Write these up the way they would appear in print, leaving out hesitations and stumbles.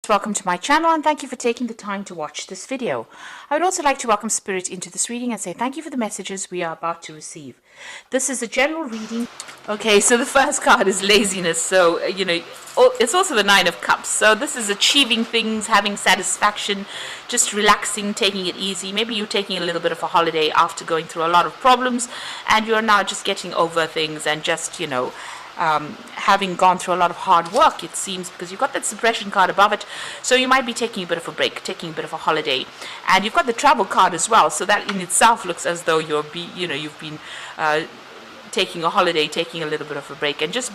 Welcome to my channel and thank you for taking the time to watch this video. I would also like to welcome Spirit into this reading and say thank you for the messages we are about to receive. This is a general reading. Okay, so the first card is laziness. So, it's also the Nine of Cups. So this is achieving things, having satisfaction, just relaxing, taking it easy. Maybe you're taking a little bit of a holiday after going through a lot of problems and you're now just getting over things and just, having gone through a lot of hard work, it seems, because you've got that suppression card above it. So you might be taking a bit of a break, taking a bit of a holiday. And you've got the travel card as well. So that in itself looks as though you've been taking a holiday, taking a little bit of a break, and just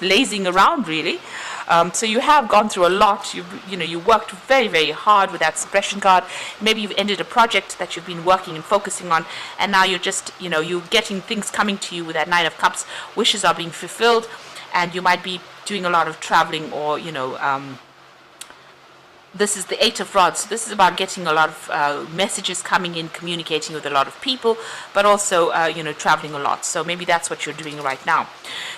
lazing around, really. So you have gone through a lot. You worked very, very hard with that suppression card. Maybe you've ended a project that you've been working and focusing on, and now you're just, you're getting things coming to you with that Nine of Cups. Wishes are being fulfilled, and you might be doing a lot of traveling, or this is the Eight of Rods. So this is about getting a lot of messages coming in, communicating with a lot of people, but also, traveling a lot. So maybe that's what you're doing right now.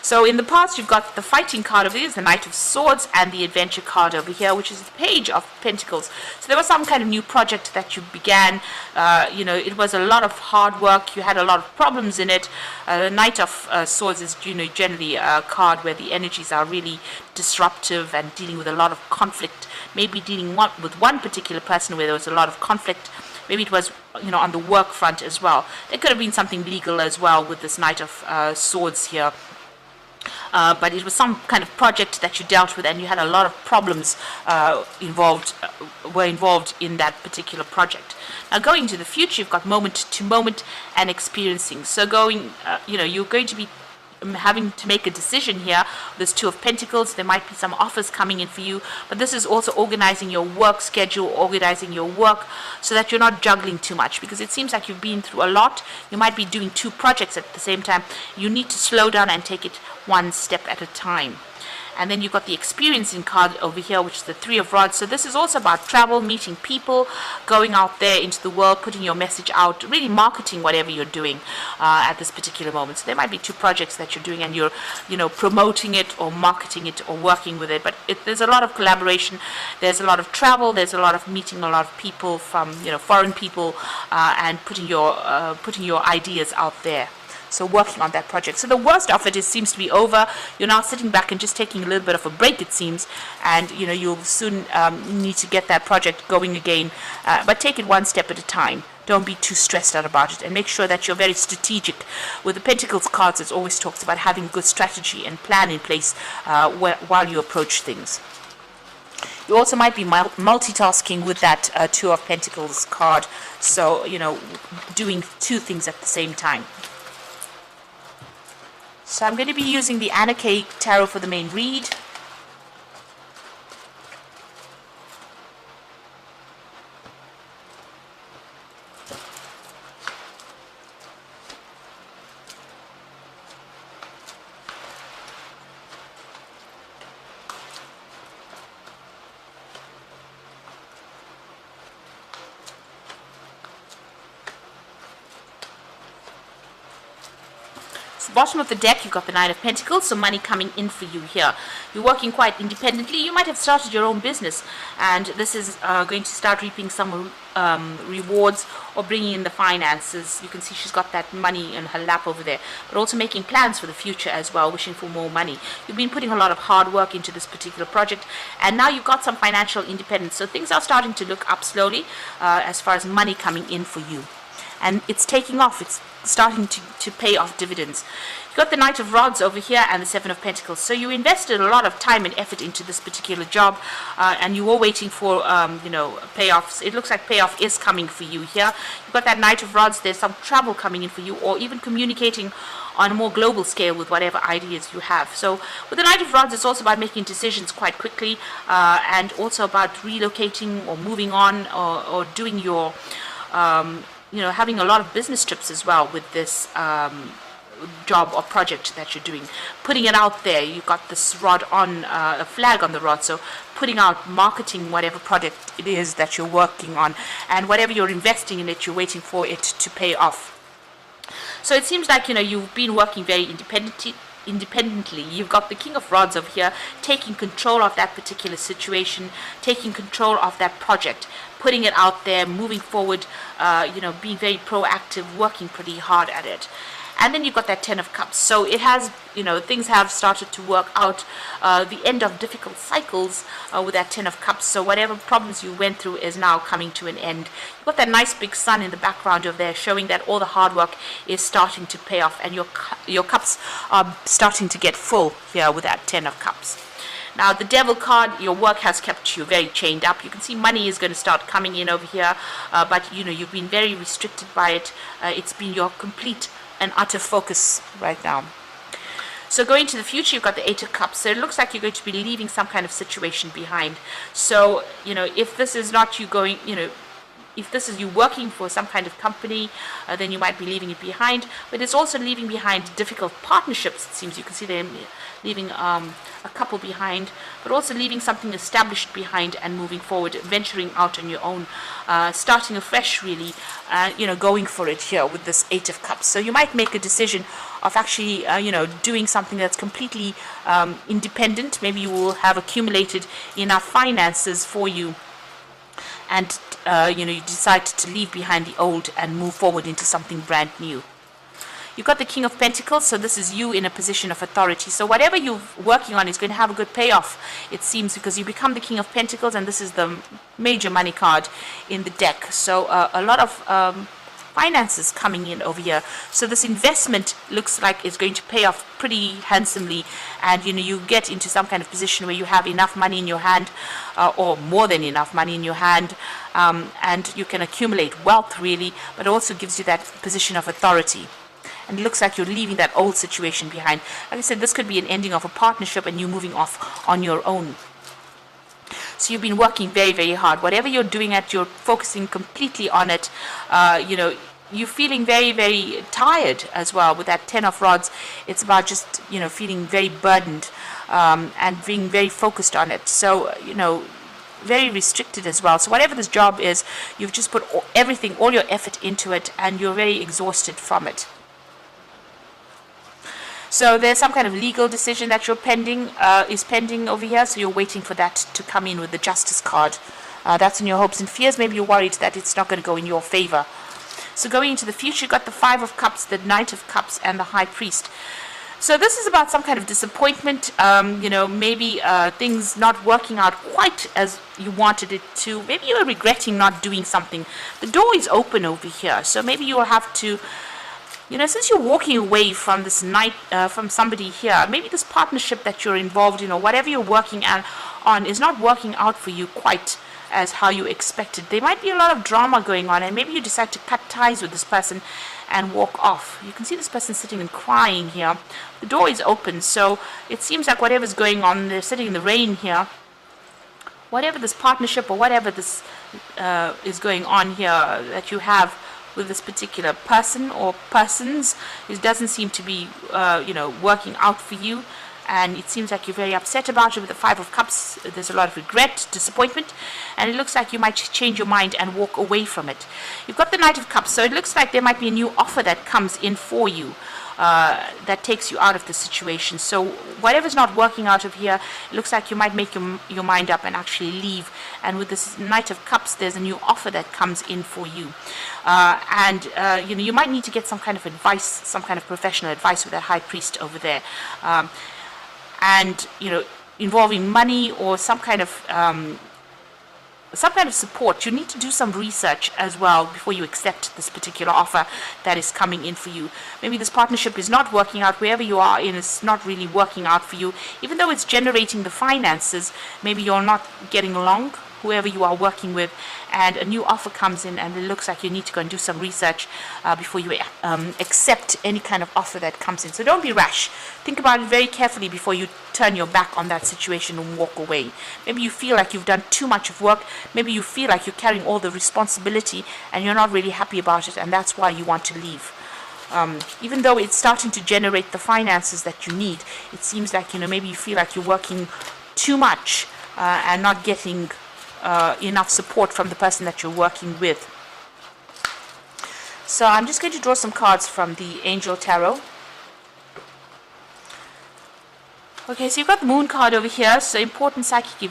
So in the past, you've got the fighting card over here, the Knight of Swords, and the adventure card over here, which is the Page of Pentacles. So there was some kind of new project that you began. It was a lot of hard work. You had a lot of problems in it. Knight of Swords is, generally a card where the energies are really disruptive and dealing with a lot of conflict. Maybe dealing with one particular person where there was a lot of conflict. Maybe it was, on the work front as well. There could have been something legal as well with this Knight of Swords here. But it was some kind of project that you dealt with, and you had a lot of problems involved in that particular project. Now, going to the future, you've got moment to moment and experiencing. So you're going to be having to make a decision here. There's Two of Pentacles. There might be some offers coming in for you, but this is also organizing your work schedule, organizing your work so that you're not juggling too much, because it seems like you've been through a lot. You might be doing two projects at the same time. You need to slow down and take it one step at a time. And then you've got the experiencing card over here, which is the Three of Rods. So this is also about travel, meeting people, going out there into the world, putting your message out, really marketing whatever you're doing at this particular moment. So there might be two projects that you're doing and you're, promoting it or marketing it or working with it. But there's a lot of collaboration. There's a lot of travel. There's a lot of meeting a lot of people from, foreign people and putting your ideas out there. So working on that project. So the worst of it seems to be over. You're now sitting back and just taking a little bit of a break, it seems. And, you'll soon need to get that project going again. But take it one step at a time. Don't be too stressed out about it. And make sure that you're very strategic. With the Pentacles cards, it always talks about having good strategy and plan in place while you approach things. You also might be multitasking with that Two of Pentacles card. So, doing two things at the same time. So I'm going to be using the Anna K Tarot for the main read. Bottom of the deck, you've got the Nine of Pentacles, so money coming in for you here. You're working quite independently. You might have started your own business, and this is going to start reaping some rewards or bringing in the finances. You can see she's got that money in her lap over there, but also making plans for the future as well, wishing for more money. You've been putting a lot of hard work into this particular project, and now you've got some financial independence. So things are starting to look up slowly as far as money coming in for you. And it's taking off. It's starting to pay off dividends. You've got the Knight of Rods over here and the Seven of Pentacles. So you invested a lot of time and effort into this particular job, and you were waiting for, payoffs. It looks like payoff is coming for you here. You've got that Knight of Rods. There's some travel coming in for you, or even communicating on a more global scale with whatever ideas you have. So with the Knight of Rods, it's also about making decisions quite quickly, and also about relocating or moving on, or doing your having a lot of business trips as well with this job or project that you're doing. Putting it out there. You've got this rod on, a flag on the rod, so putting out, marketing whatever project it is that you're working on, and whatever you're investing in it, you're waiting for it to pay off. So it seems like, you've been working very independently, independently. You've got the King of Rods over here taking control of that particular situation, taking control of that project, putting it out there, moving forward, being very proactive, working pretty hard at it. And then you've got that Ten of Cups. So it has, things have started to work out. The end of difficult cycles with that Ten of Cups. So whatever problems you went through is now coming to an end. You've got that nice big sun in the background over there, showing that all the hard work is starting to pay off, and your cups are starting to get full here with that Ten of Cups. Now the Devil card, your work has kept you very chained up. You can see money is going to start coming in over here, but you've been very restricted by it. It's been your complete and utter focus right now. So going to the future, you've got the Eight of Cups. So it looks like you're going to be leaving some kind of situation behind. So, if this is not you going, if this is you working for some kind of company, then you might be leaving it behind. But it's also leaving behind difficult partnerships, it seems. You can see them leaving a couple behind, but also leaving something established behind and moving forward, venturing out on your own, starting afresh, really, going for it here with this Eight of Cups. So you might make a decision of actually, doing something that's completely independent. Maybe you will have accumulated enough finances for you, and you decide to leave behind the old and move forward into something brand new. You've got the King of Pentacles, so this is you in a position of authority. So whatever you're working on is going to have a good payoff, it seems, because you become the King of Pentacles, and this is the major money card in the deck. So a lot of finances coming in over here. So this investment looks like it's going to pay off pretty handsomely, and you get into some kind of position where you have enough money in your hand, or more than enough money in your hand, and you can accumulate wealth, really, but also gives you that position of authority. And it looks like you're leaving that old situation behind. Like I said, this could be an ending of a partnership and you moving off on your own. So you've been working very, very hard. Whatever you're doing you're focusing completely on it. You're feeling very, very tired as well with that Ten of Rods. It's about just, feeling very burdened, and being very focused on it. So, very restricted as well. So whatever this job is, you've just put everything, all your effort into it, and you're very exhausted from it. So there's some kind of legal decision that you're is pending over here. So you're waiting for that to come in with the Justice card. That's in your hopes and fears. Maybe you're worried that it's not going to go in your favor. So going into the future, you've got the Five of Cups, the Knight of Cups, and the High Priest. So this is about some kind of disappointment, maybe things not working out quite as you wanted it to. Maybe you're regretting not doing something. The door is open over here. So maybe you'll have to, since you're walking away from this from somebody here, maybe this partnership that you're involved in, or whatever you're working on is not working out for you quite as how you expected. There might be a lot of drama going on, and maybe you decide to cut ties with this person and walk off. You can see this person sitting and crying here. The door is open, so it seems like whatever's going on, they're sitting in the rain here. Whatever this partnership or whatever this is going on here that you have with this particular person or persons, it doesn't seem to be, working out for you. And it seems like you're very upset about it with the Five of Cups. There's a lot of regret, disappointment, and it looks like you might change your mind and walk away from it. You've got the Knight of Cups, so it looks like there might be a new offer that comes in for you, that takes you out of the situation. So whatever's not working out of here, it looks like you might make your mind up and actually leave. And with this Knight of Cups, there's a new offer that comes in for you. You might need to get some kind of advice, some kind of professional advice with that High Priest over there. Involving money or some kind of support. You need to do some research as well before you accept this particular offer that is coming in for you. Maybe this partnership is not working out. Wherever you are in, it's not really working out for you. Even though it's generating the finances, maybe you're not getting along, whoever you are working with, and a new offer comes in, and it looks like you need to go and do some research before you accept any kind of offer that comes in. So don't be rash. Think about it very carefully before you turn your back on that situation and walk away. Maybe you feel like you've done too much of work. Maybe you feel like you're carrying all the responsibility and you're not really happy about it, and that's why you want to leave. Even though it's starting to generate the finances that you need, it seems like, maybe you feel like you're working too much and not getting enough support from the person that you're working with. So I'm just going to draw some cards from the Angel Tarot. Okay, so you've got the moon card over here. So important psychic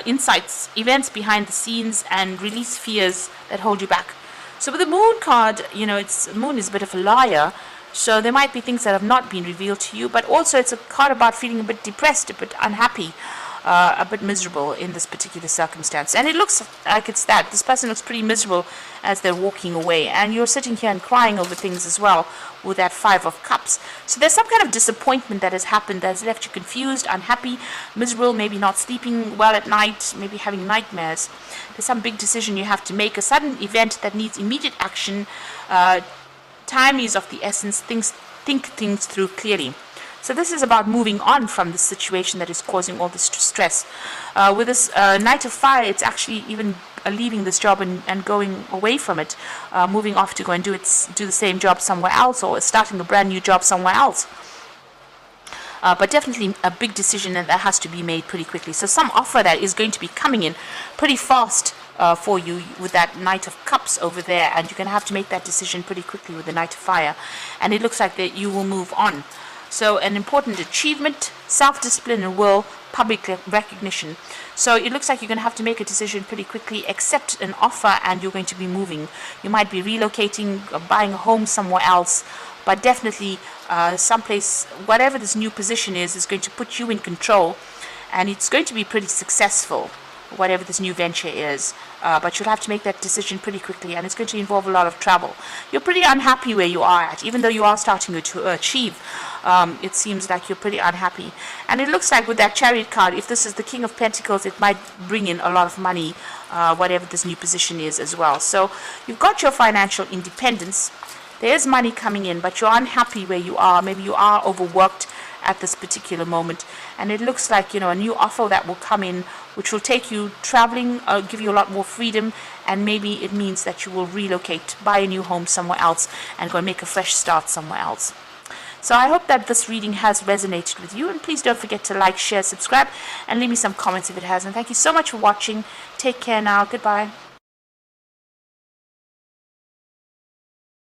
insights, events behind the scenes, and release fears that hold you back. So with the moon card, moon is a bit of a liar. So there might be things that have not been revealed to you, but also it's a card about feeling a bit depressed, a bit unhappy, a bit miserable in this particular circumstance. And it looks like it's that. This person looks pretty miserable as they're walking away. And you're sitting here and crying over things as well with that Five of Cups. So there's some kind of disappointment that has happened that has left you confused, unhappy, miserable, maybe not sleeping well at night, maybe having nightmares. There's some big decision you have to make, a sudden event that needs immediate action. Time is of the essence. Think things through clearly. So this is about moving on from the situation that is causing all this stress. With this Knight of Fire, it's actually even leaving this job and going away from it, moving off to go and do the same job somewhere else, or starting a brand new job somewhere else. But definitely a big decision that has to be made pretty quickly. So some offer that is going to be coming in pretty fast for you with that Knight of Cups over there, and you're going to have to make that decision pretty quickly with the Knight of Fire. And it looks like that you will move on. So an important achievement, self-discipline and will, public recognition. So it looks like you're going to have to make a decision pretty quickly, accept an offer, and you're going to be moving. You might be relocating, or buying a home somewhere else, but definitely someplace, whatever this new position is going to put you in control, and it's going to be pretty successful, whatever this new venture is. But you'll have to make that decision pretty quickly, and it's going to involve a lot of travel. You're pretty unhappy where you are at, even though you are starting to achieve. It seems like you're pretty unhappy. And it looks like with that Chariot card, if this is the King of Pentacles, it might bring in a lot of money, whatever this new position is as well. So you've got your financial independence. There's money coming in, but you're unhappy where you are. Maybe you are overworked at this particular moment, and it looks like a new offer that will come in, which will take you traveling, give you a lot more freedom, and maybe it means that you will relocate, buy a new home somewhere else, and go and make a fresh start somewhere else. So I hope that this reading has resonated with you, and please don't forget to like, share, subscribe, and leave me some comments if it has. And thank you so much for watching. Take care now. Goodbye.